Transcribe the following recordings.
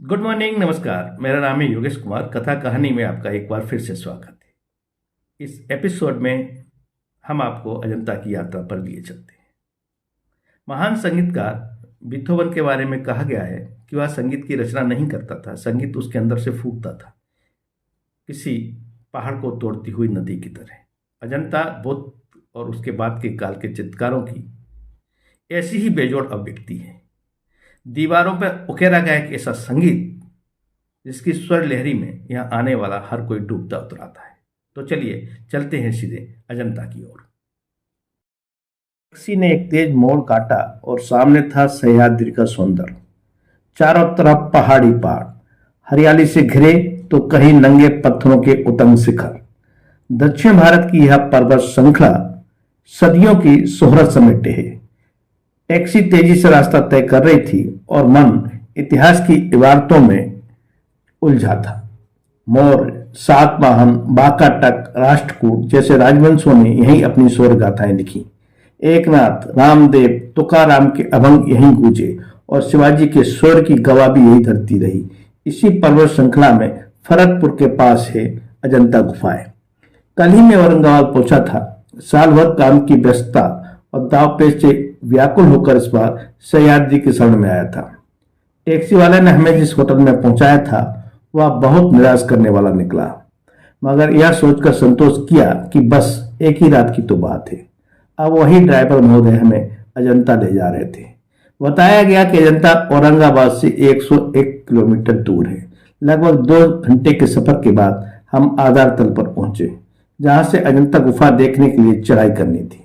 Good morning, नमस्कार। मेरा नाम है योगेश कुमार। कथा कहानी में आपका एक बार फिर से स्वागत है। इस एपिसोड में हम आपको अजंता की यात्रा पर लिए चलते हैं। महान संगीतकार बीथोवन के बारे में कहा गया है कि वह संगीत की रचना नहीं करता था, संगीत उसके अंदर से फूटता था, किसी पहाड़ को तोड़ती हुई नदी की तरह। अजंता बुद्ध और उसके बाद के काल के चित्रकारों की ऐसी ही बेजोड़ अभिव्यक्ति है। दीवारों पर उकेरा गया एक ऐसा संगीत जिसकी स्वर लहरी में यहाँ आने वाला हर कोई डूबता उतराता है। तो चलिए चलते हैं सीधे अजंता की ओर। टैक्सी ने एक तेज मोड़ काटा और सामने था सह्याद्री का सौंदर्य। चारों तरफ पहाड़ी पहाड़, हरियाली से घिरे तो कहीं नंगे पत्थरों के उतंग शिखर। दक्षिण भारत की यह पर्वत श्रृंखला सदियों की शोहरत समेटे है। टैक्सी तेजी से रास्ता तय कर रही थी और मन इतिहास की इबारतों में उलझा था। मौर्य, सातवाहन, वाकाटक, राष्ट्रकूट जैसे राजवंशों ने यहीं अपनी शौर्य गाथाएं लिखी। एकनाथ, रामदेव, तुकाराम के अभंग यहीं गूंजे और शिवाजी के शौर्य की गवाह भी यही धरती रही। इसी पर्वत श्रृंखला में फरतपुर के पास है अजंता गुफाएं। कल ही मैं औरंगाबाद पहुंचा था। साल भर काम की व्यस्तता और दावपेच से व्याकुल होकर इस बार सह्याद्री के शरण में आया था। टैक्सी वाले ने हमें जिस होटल में पहुंचाया था वह बहुत निराश करने वाला निकला, मगर यह सोचकर संतोष किया कि बस एक ही रात की तो बात है। अब वही ड्राइवर महोदय हमें अजंता ले जा रहे थे। बताया गया कि अजंता औरंगाबाद से 101 किलोमीटर दूर है। लगभग 2 घंटे के सफर के बाद हम आधार तल पर पहुंचे, जहां से अजंता गुफा देखने के लिए चढ़ाई करनी थी।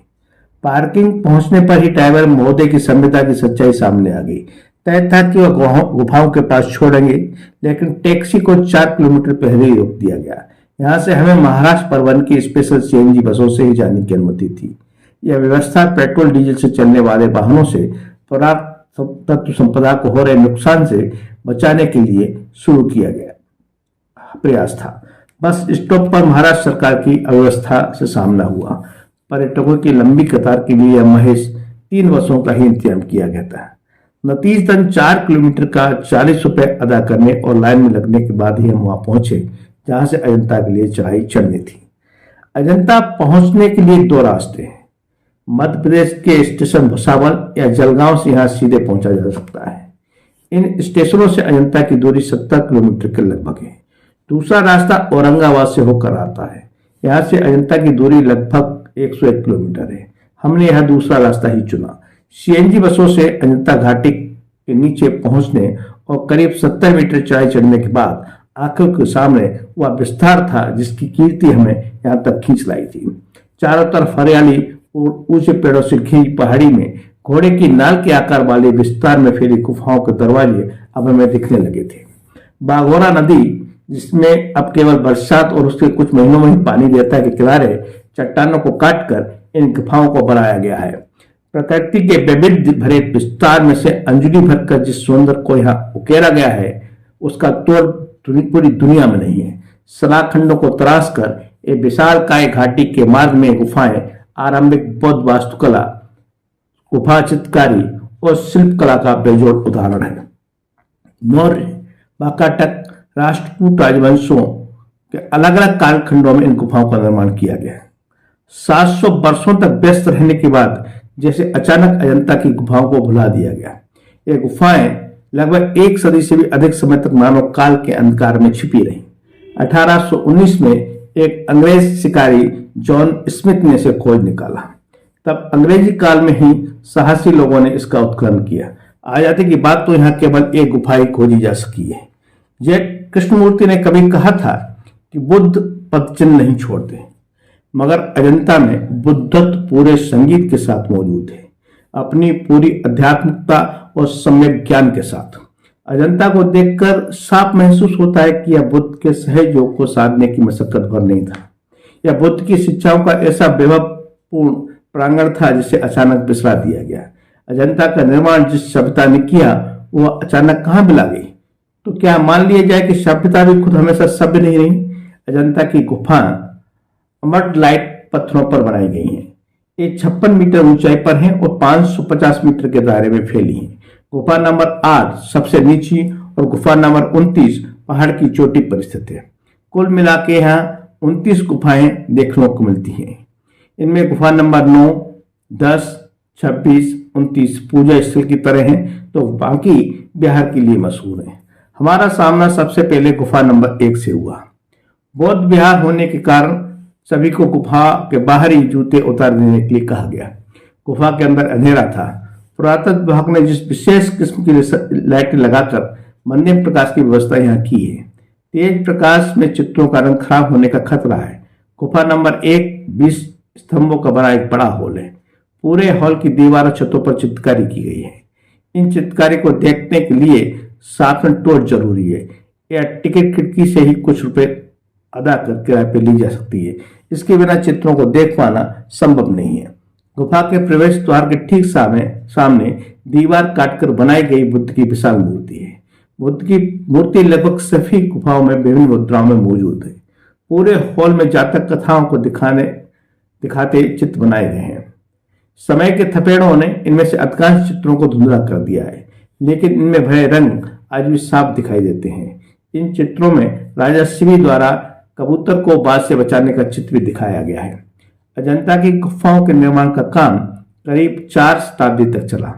पार्किंग पहुंचने पर ही ड्राइवर महोदय की सभ्यता की सच्चाई सामने आ गई। तय था कि वह गुफाओं के पास छोड़ेंगे, लेकिन टैक्सी को 4 किलोमीटर पहले ही रोक दिया गया। यहां से हमें महाराष्ट्र परिवहन की स्पेशल सीएनजी बसों से ही जाने की अनुमति थी। यह व्यवस्था पेट्रोल डीजल से चलने वाले वाहनों से पुरातत्व संपदा को हो रहे नुकसान से बचाने के लिए शुरू किया गया प्रयास था। बस स्टॉप पर महाराष्ट्र सरकार की अव्यवस्था से सामना हुआ। पर्यटकों की लंबी कतार के लिए महज 3 बसों का ही इंतजाम किया गया था। नतीजतन 4 किलोमीटर का 40 रुपए अदा करने और लाइन में लगने के बाद ही हम वहां पहुंचे, जहां से अजंता के लिए चढ़ाई चढ़नी थी। अजंता पहुंचने के लिए 2 रास्ते हैं। मध्य प्रदेश के स्टेशन भुसावल या जलगांव से यहां सीधे पहुंचा जा सकता है। इन स्टेशनों से अजंता की दूरी 70 किलोमीटर के लगभग है। दूसरा रास्ता औरंगाबाद से होकर आता है। यहाँ से अजंता की दूरी लगभग 101 किलोमीटर है। हमने यह दूसरा रास्ता ही चुना। सीएनजी बसों से अजंता घाटी के नीचे पहुंचने और करीब 70 मीटर चढ़ाई चढ़ने के बाद आंखों के सामने वह विस्तार था जिसकी कीर्ति हमें यहाँ तक खींच लाई थी। चारों तरफ हरियाली और ऊंचे पेड़ों से घिरी पहाड़ी में घोड़े की नाल के आकार वाले विस्तार में फैली गुफाओं के दरवाजे अब हमें दिखने लगे थे। बाघोरा नदी, जिसमें अब केवल बरसात और उसके कुछ महीनों में ही पानी देता है, के किनारे चट्टानों को काटकर इन गुफाओं को बनाया गया है। प्रकृति के वैविध्य भरे विस्तार में से अंजलि भरकर जिस सौंदर्य को यहाँ उकेरा गया है उसका तोड़ पूरी दुनिया में नहीं है। सलाखंडों को तराश कर एक विशाल काय घाटी के मार्ग में गुफाएं आरंभिक बौद्ध वास्तुकला, गुफा चित्रकारी और शिल्प कला का बेजोड़ उदाहरण है। मौर्य, वाकाटक, राष्ट्रकूट राजवंशों के अलग अलग कालखंडों में इन गुफाओं का निर्माण किया गया है। 700 वर्षों तक व्यस्त रहने के बाद जैसे अचानक अजंता की गुफाओं को भुला दिया गया। ये गुफाएं लगभग 1 सदी से भी अधिक समय तक मानव काल के अंधकार में छिपी रहीं। 1819 में एक अंग्रेज शिकारी जॉन स्मिथ ने इसे खोज निकाला। तब अंग्रेजी काल में ही साहसी लोगों ने इसका उत्खनन किया। आजादी की बात तो यहाँ केवल एक गुफा ही खोजी जा सकी है। जय कृष्णमूर्ति ने कभी कहा था कि बुद्ध पदचिन्ह नहीं छोड़ते, मगर अजंता में बुद्धत्व पूरे संगीत के साथ मौजूद है, अपनी पूरी आध्यात्मिकता और सम्यक ज्ञान के साथ। अजंता को देखकर साफ महसूस होता है कि यह बुद्ध के सहज योग को साधने की मशक्कत भर नहीं था। यह बुद्ध की शिक्षाओं का ऐसा वैभवपूर्ण प्रांगण था जिसे अचानक बिसरा दिया गया। अजंता का निर्माण जिस सभ्यता ने किया वह अचानक कहाँ मिला गई? तो क्या मान लिया जाए कि सभ्यता भी खुद हमेशा सभ्य नहीं रही? अजंता की गुफा अमरलाइट पत्थरों पर बनाई गई हैं। ये 56 मीटर ऊंचाई पर हैं और 550 मीटर के दायरे में फैली हैं। गुफा नंबर 8 सबसे नीची और गुफा नंबर 29 पहाड़ की चोटी पर स्थित है। कुल मिला के यहाँ 29 गुफाएं देखने को मिलती हैं। इनमें गुफा नंबर 9, 10, 26, 29 पूजा स्थल की तरह हैं, तो बाकी बिहार के लिए मशहूर है। हमारा सामना सबसे पहले गुफा नंबर 1 से हुआ। बौद्ध विहार होने के कारण सभी को गुफा के बाहर ही जूते उतार देने के लिए कहा गया। गुफा के अंदर अंधेरा था। पुरातत्व विभाग ने जिस विशेष किस्म की लाइटें लगाकर मंदिर प्रकाश की व्यवस्था यहाँ की है। तेज प्रकाश में चित्रों का रंग खराब होने का खतरा है। गुफा नंबर 1 20 स्तंभों का बना एक बड़ा हॉल है। पूरे हॉल की दीवार और छतों पर चित्रकारी की गई है। इन चित्रकारी को देखने के लिए साथ में टॉर्च जरूरी है। यह टिकट खिड़की से ही कुछ रुपए अदा कर किराए पे ली जा सकती है। इसके बिना चित्रों को देख पाना संभव नहीं है। गुफा के प्रवेश द्वार के ठीक सामने दीवार काटकर बनाई गई बुद्ध की विशाल मूर्ति है। बुद्ध की मूर्ति लगभग सभी गुफाओं में विभिन्न मुद्राओं में मौजूद है। पूरे हॉल में जातक कथाओं को दिखाते चित्र बनाए गए हैं। समय के थपेड़ों ने इनमें से अधिकांश चित्रों को धुंधला कर दिया है, लेकिन इनमें भरे रंग आज भी साफ दिखाई देते हैं। इन चित्रों में राजा शिवी द्वारा कबूतर को बाज से बचाने का चित्र भी दिखाया गया है। अजंता की गुफाओं के निर्माण का काम करीब 4 शताब्दी तक चला।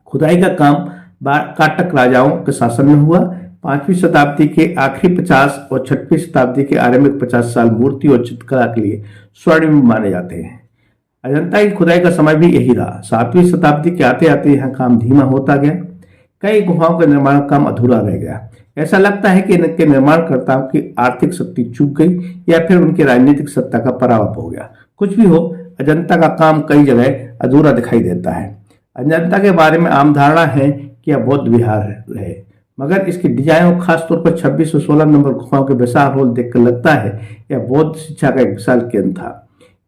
खुदाई का काम काटक राजाओं के शासन में हुआ। 5वीं शताब्दी के आखिरी 50 और 6वीं शताब्दी के आरंभिक 50 साल मूर्ति और चित्रकला के लिए स्वर्णिम माने जाते हैं। अजंता की खुदाई का समय भी यही रहा। 7वीं शताब्दी के आते आते यहाँ काम धीमा होता गया। कई गुफाओं का निर्माण काम अधूरा रह गया। ऐसा लगता है कि इनके निर्माणकर्ताओं की आर्थिक शक्ति चूक गई या फिर उनकी राजनीतिक सत्ता का पराभव हो गया। कुछ भी हो, अजंता का काम कई जगह अधूरा दिखाई देता है। अजंता के बारे में आम धारणा है कि यह बौद्ध विहार है, मगर इसकी डिजाइन और खासतौर पर 26 और 16 नंबर गुफाओं के विशाल हॉल देखकर लगता है यह बौद्ध शिक्षा का एक विशाल केंद्र था।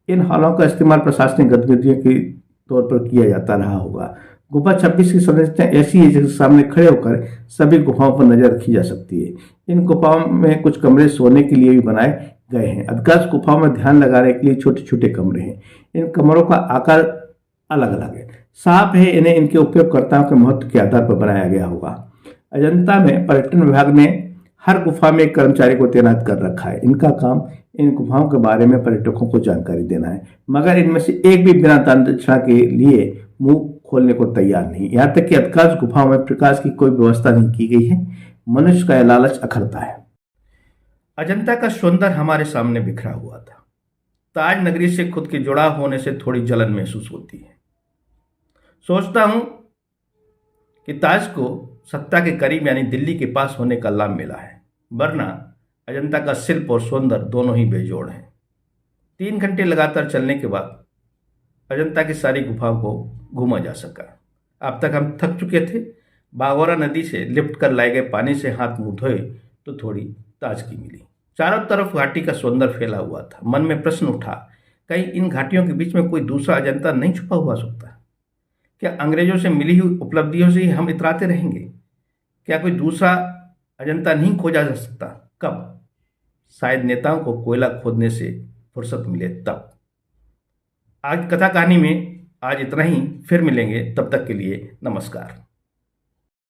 इन हॉलों का इस्तेमाल प्रशासनिक गतिविधियों के तौर पर किया जाता रहा होगा। गुफा 26 की संरचना ऐसी है जिसके सामने खड़े होकर सभी गुफाओं पर नजर रखी जा सकती है। इन गुफाओं में कुछ कमरे सोने के लिए भी बनाए गए हैं। अधिकांश गुफाओं में ध्यान लगाने के लिए छोटे छोटे कमरे हैं। इन कमरों का आकार अलग अलग है। साफ है इन्हें इनके उपयोगकर्ताओं के महत्व के आधार पर बनाया गया होगा। अजंता में पर्यटन विभाग ने हर गुफा में एक कर्मचारी को तैनात कर रखा है। इनका काम इन गुफाओं के बारे में पर्यटकों को जानकारी देना है, मगर इनमें से एक भी बिना दान दक्षिणा के लिए मुंह खोलने को तैयार नहीं। यहाँ तक कि अधिकांश गुफाओं में प्रकाश की कोई व्यवस्था नहीं की गई है। मनुष्य का यह लालच अखरता है। अजंता का सौंदर्य हमारे सामने बिखरा हुआ था। ताज नगरी से खुद के जुड़ाव होने से थोड़ी जलन महसूस होती है। सोचता हूं कि ताज को सत्ता के करीब यानी दिल्ली के पास होने का लाभ मिला है, वरना अजंता का शिल्प और सौंदर्य दोनों ही बेजोड़ हैं। 3 घंटे लगातार चलने के बाद अजंता की सारी गुफाओं को घूमा जा सका। अब तक हम थक चुके थे। बागोरा नदी से लिफ्ट कर लाए गए पानी से हाथ मुंह धोए तो थोड़ी ताजगी मिली। चारों तरफ घाटी का सौंदर्य फैला हुआ था। मन में प्रश्न उठा, कहीं इन घाटियों के बीच में कोई दूसरा अजंता नहीं छुपा हुआ सकता? क्या अंग्रेजों से मिली हुई उपलब्धियों से ही हम इतराते रहेंगे? क्या कोई दूसरा अजंता नहीं खोजा जा सकता? कब? शायद नेताओं को कोयला खोदने से फुर्सत मिले तब। आज कथा कहानी में आज इतना ही। फिर मिलेंगे, तब तक के लिए नमस्कार।